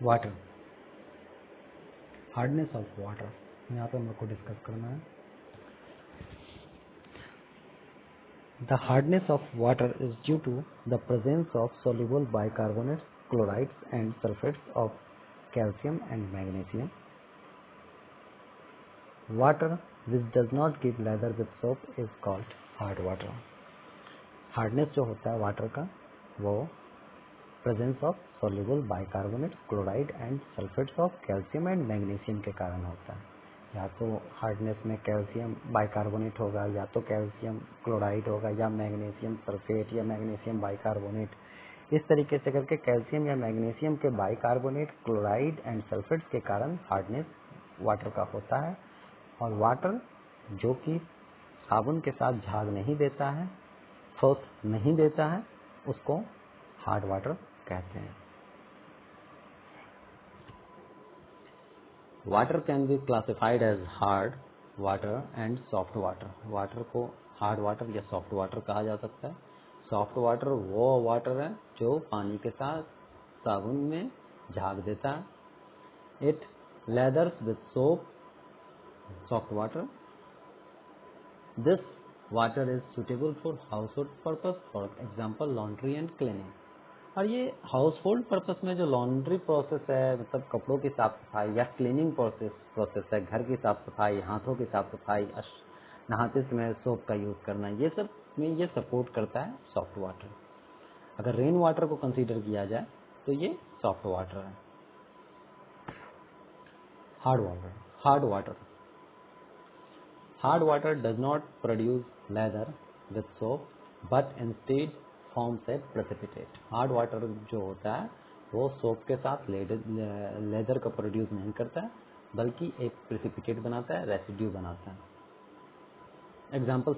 Water, hardness of water, यहाँ पे हम लोग को डिस्कस करना है। The hardness of water is due to the presence of soluble bicarbonates, chlorides and sulfates of calcium and magnesium. Water which does not give lather with soap is called hard water. Hardness जो होता है water का वो presence of soluble bicarbonates, chloride and sulphates of calcium and magnesium के कारण होता है। या तो हार्डनेस में कैल्शियम बाइकार्बोनेट होगा, या तो कैल्शियम क्लोराइड होगा, या मैग्नीशियम सल्फेट, या मैग्नीशियम बाइकार्बोनेट। इस तरीके से करके कैल्शियम या मैग्नीशियम के बाइकार्बोनेट, क्लोराइड एंड सल्फेट्स के कारण हार्डनेस वाटर का होता है। और वाटर जो कि साबुन के साथ झाग नहीं देता है, ठोस नहीं देता है, उसको हार्ड वाटर कहते हैं। Water can be classified as hard water and soft water. Water को हार्ड वाटर या सॉफ्ट वाटर कहा जा सकता है। सॉफ्ट वाटर वो वाटर है जो पानी के साथ साबुन में झाग देता है। It leathers with soap, soft water. This water is suitable for house hold purpose, for example laundry and cleaning. और ये हाउस होल्ड पर्पस में जो लॉन्ड्री प्रोसेस है, मतलब कपड़ों की साफ सफाई, या क्लीनिंग प्रोसेस है, घर की साफ सफाई, हाथों की साफ सफाई, नहाते समय सोप का यूज करना, ये सब में ये सपोर्ट करता है सॉफ्ट वाटर। अगर रेन वाटर को कंसीडर किया जाए तो ये सॉफ्ट वाटर है। Hard water, hard water does not produce lather with soap but instead forms a precipitate. Hard water जो होता है वो सोप के साथ लेदर का प्रोड्यूस नहीं करता है, बल्कि एक प्रेसिपिटेट बनाता है, रेसिड्यू बनाता है। एग्जाम्पल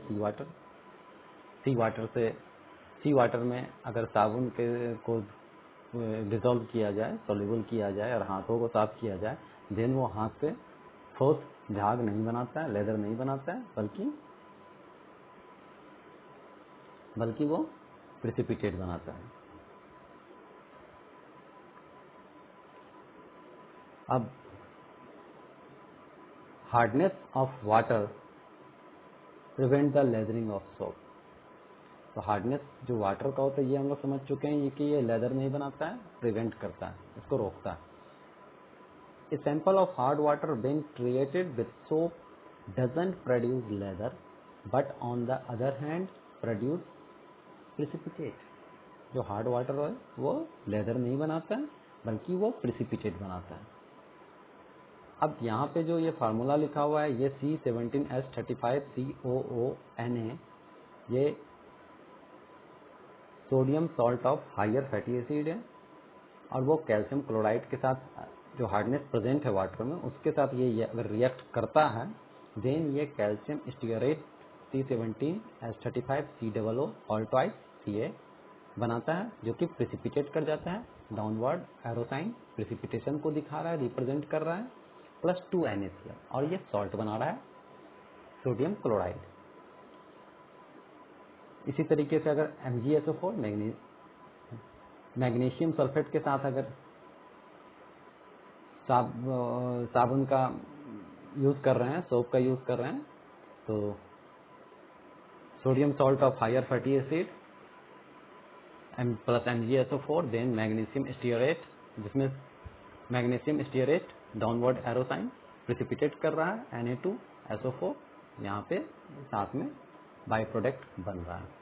सी वाटर में अगर साबुन को डिसॉल्व किया जाए, सॉल्युबल किया जाए और हाथों को साफ किया जाए, देन वो हाथ पे ठोस झाग नहीं बनाता है, लेदर नहीं बनाता है, बल्कि वो प्रेसिपिटेट बनाता है। अब hardness of water prevent the lathering of soap. तो हार्डनेस जो वाटर का होता है ये हम लोग समझ चुके हैं कि ये लेदर नहीं बनाता है, प्रिवेंट करता है, इसको रोकता है। A sample of hard water being treated with soap doesn't produce leather, but on the other hand produce precipitate। जो हार्ड वाटर है वो लेदर नहीं बनाता है, बल्कि वो प्रिसिपिटेट बनाता है। अब यहाँ पे जो ये फार्मूला लिखा हुआ है, ये C17H35COONA, ये sodium salt of higher fatty acid है, और वो कैल्शियम क्लोराइड के साथ जो हार्डनेस प्रेजेंट है वाटर में, उसके साथ ये अगर रिएक्ट करता है, देन ये calcium stearate C17H35COO all twice Ca बनाता है, जो कि प्रेसिपिटेट कर जाता है। डाउनवर्ड एरो साइन प्रेसिपिटेशन को दिखा रहा है, रिप्रेजेंट कर रहा है, प्लस 2 NaCl, और ये सॉल्ट बना रहा है, सोडियम क्लोराइड। इसी तरीके से अगर MgSO4 मैग्नीशियम सल्फेट के साथ अगर साबुन का यूज कर रहे हैं, सोप का यूज कर रहे हैं, तो sodium salt of higher fatty acid plus MgSO4, then magnesium stearate, जिसमें magnesium stearate downward arrow sign precipitate कर रहा है, Na2SO4, यहाँ पे साथ में बाई प्रोडक्ट बन रहा है।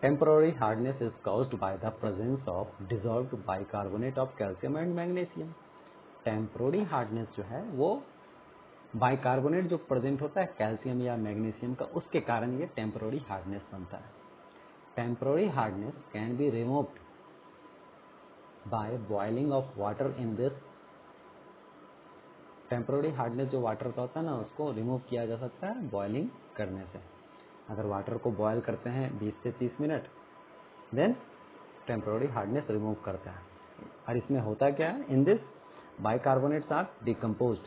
Temporary hardness is caused by the presence of dissolved bicarbonate of calcium and magnesium। Temporary hardness जो है वो बाइकार्बोनेट जो प्रेजेंट होता है कैल्शियम या मैग्नीशियम का, उसके कारण ये टेम्पोररी हार्डनेस बनता है। Temporary hardness can be removed by boiling of water in this. Temporary hardness जो वाटर का होता है ना, उसको रिमूव किया जा सकता है बॉइलिंग करने से। अगर वाटर को बॉयल करते हैं 20 से 30 minute, then temporary hardness remove करता है। और इसमें होता क्या है, in this bicarbonates are decomposed,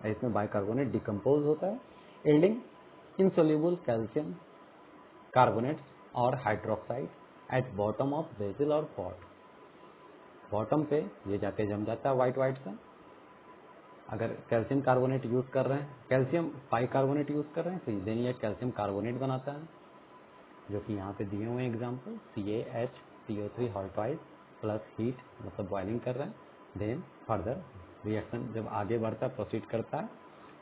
इसमें बाइकार्बोनेट डिकम्पोज होता है, यील्डिंग इनसोल्यूबल कैल्शियम कार्बोनेट्स और hydroxide at bottom of vessel और पॉट। बॉटम पे ये जाके जम जाता है वाइट से। अगर कैल्शियम कार्बोनेट यूज कर रहे हैं, कैल्शियम बाइकार्बोनेट यूज कर रहे हैं, तो देन ये कैल्शियम कार्बोनेट बनाता है, जो कि यहाँ पे दिए हुए example CaHCO3 hot wise plus heat, मतलब बॉइलिंग कर रहे हैं। देन फर्दर रिएक्शन जब आगे बढ़ता है, प्रोसीड करता है,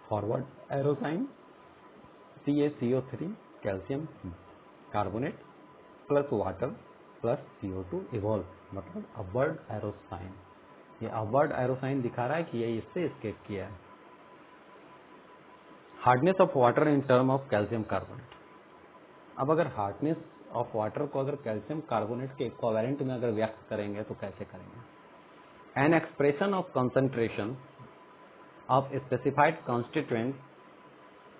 forward arrow sign CaCO3 calcium carbonate plus water plus CO2 evolve, मतलब अपवर्ड एरो साइन। ये अपवर्ड एरो साइन दिखा रहा है कि ये इससे एस्केप किया है। Hardness of water in term of calcium carbonate. अब अगर हार्डनेस ऑफ वाटर को अगर कैल्शियम कार्बोनेट के इक्विवेलेंट में अगर व्यक्त करेंगे तो कैसे करेंगे? An expression of concentration of specified constituent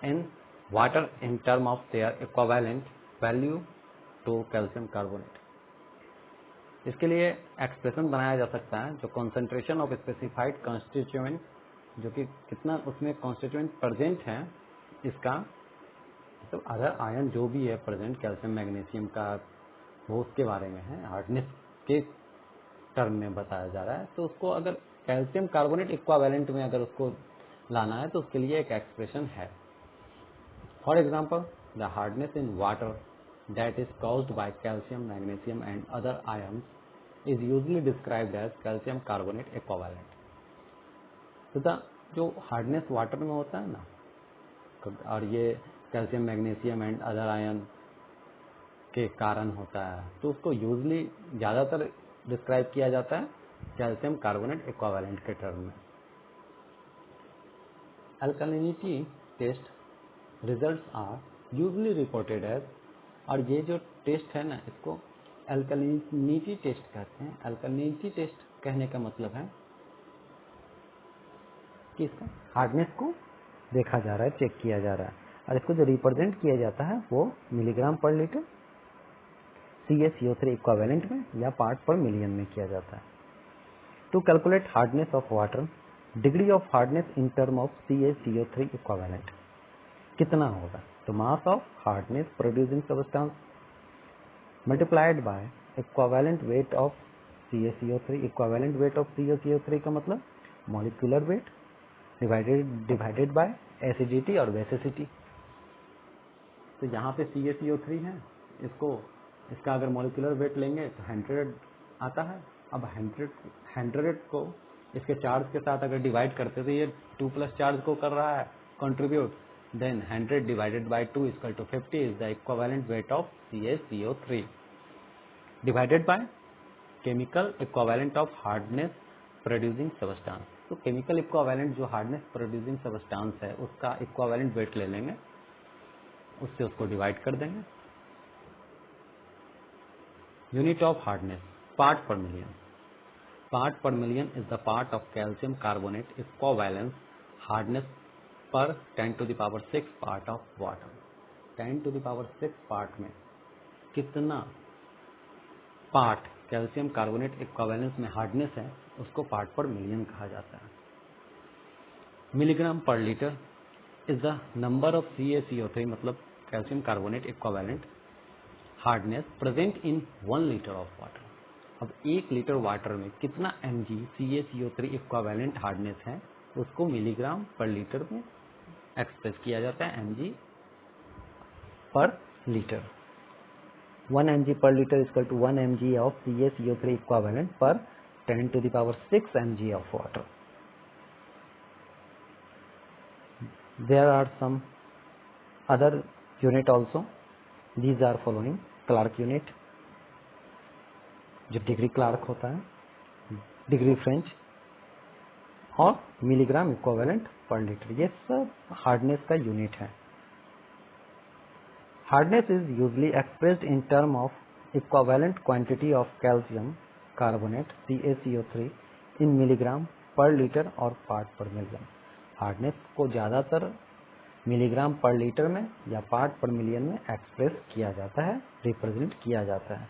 in water in term of their equivalent value to calcium carbonate. इसके लिए एक्सप्रेशन बनाया जा सकता है जो कंसंट्रेशन ऑफ स्पेसिफाइड कॉन्स्टिट्यूएंट, जो कि कितना उसमें कॉन्स्टिट्यूएंट प्रेजेंट है, इसका मतलब अदर आयन जो भी है प्रेजेंट कैल्शियम मैग्नीशियम का, वो उसके बारे में है, हार्डनेस के टर्म में बताया जा रहा है। तो उसको अगर कैल्शियम कार्बोनेट इक्विवेलेंट में अगर उसको लाना है तो उसके लिए एक एक्सप्रेशन है। For example, the hardness in water that is caused by calcium, magnesium and other ions is usually described as calcium carbonate equivalent। तो जो हार्डनेस वाटर में होता है ना, और ये calcium magnesium and other ion के कारण होता है, तो उसको यूजली ज़्यादातर डिस्क्राइब किया जाता है कैल्शियम कार्बोनेट इक्विवेलेंट के टर्म में। Alkalinity test results are usually reported as, और ये जो टेस्ट है ना, इसको अल्कलिनिटी टेस्ट कहते हैं। अल्कलिनिटी टेस्ट कहने का मतलब है कि इसका हार्डनेस को देखा जा रहा है, चेक किया जा रहा है, और इसको जो रिप्रेजेंट किया जाता है वो मिलीग्राम पर लीटर CaCO3 इक्विवेलेंट में या पार्ट पर मिलियन में किया जाता है। To calculate hardness of water, degree of hardness in term of CaCO3 equivalent कितना होगा? तो mass of hardness producing substance multiplied by equivalent weight of CaCO3। Equivalent weight of CaCO3 का मतलब molecular weight divided by acidity और basicity. तो यहाँ पे CaCO3 है, इसका अगर मॉलिक्यूलर वेट लेंगे तो 100 आता है। अब 100 को इसके चार्ज के साथ अगर डिवाइड करते तो ये 2 प्लस चार्ज को कर रहा है contribute, then 100 divided by 2 is equal to 50 is the equivalent weight of CaCO3 divided by chemical equivalent of hardness producing substance। तो chemical equivalent जो hardness producing substance है उसका equivalent weight ले लेंगे, उससे उसको डिवाइड कर देंगे। यूनिट ऑफ हार्डनेस पार्ट पर मिलियन। पार्ट पर million is the part of calcium carbonate equivalence hardness पर 10⁶ पार्ट ऑफ वाटर। 10⁶ पार्ट में कितना पार्ट कैल्शियम कार्बोनेट इक्विवेलेंस में हार्डनेस है, उसको पार्ट पर मिलियन कहा जाता है। मिलीग्राम पर litre is the number of CaCO3, मतलब calcium carbonate equivalent hardness present in 1 litre of water. अब 1 लीटर वाटर में कितना mg CaCO3 इक्विवेलेंट हार्डनेस है, उसको मिलीग्राम पर लीटर में एक्सप्रेस किया जाता है, mg पर litre. 1 mg per liter is equal to 1 mg of CaCO3 equivalent per 10⁶ mg of water. There are some other unit also. These are following: Clark unit, जो degree Clark होता है, degree French, और milligram equivalent पर litre, ये सब hardness का unit है। Hardness is usually expressed in term of equivalent quantity of calcium carbonate CaCO3 in milligram पर लीटर और पार्ट पर मिलियन। हार्डनेस को ज़्यादातर मिलीग्राम पर लीटर में या पार्ट पर मिलियन में एक्सप्रेस किया जाता है, रिप्रेजेंट किया जाता है।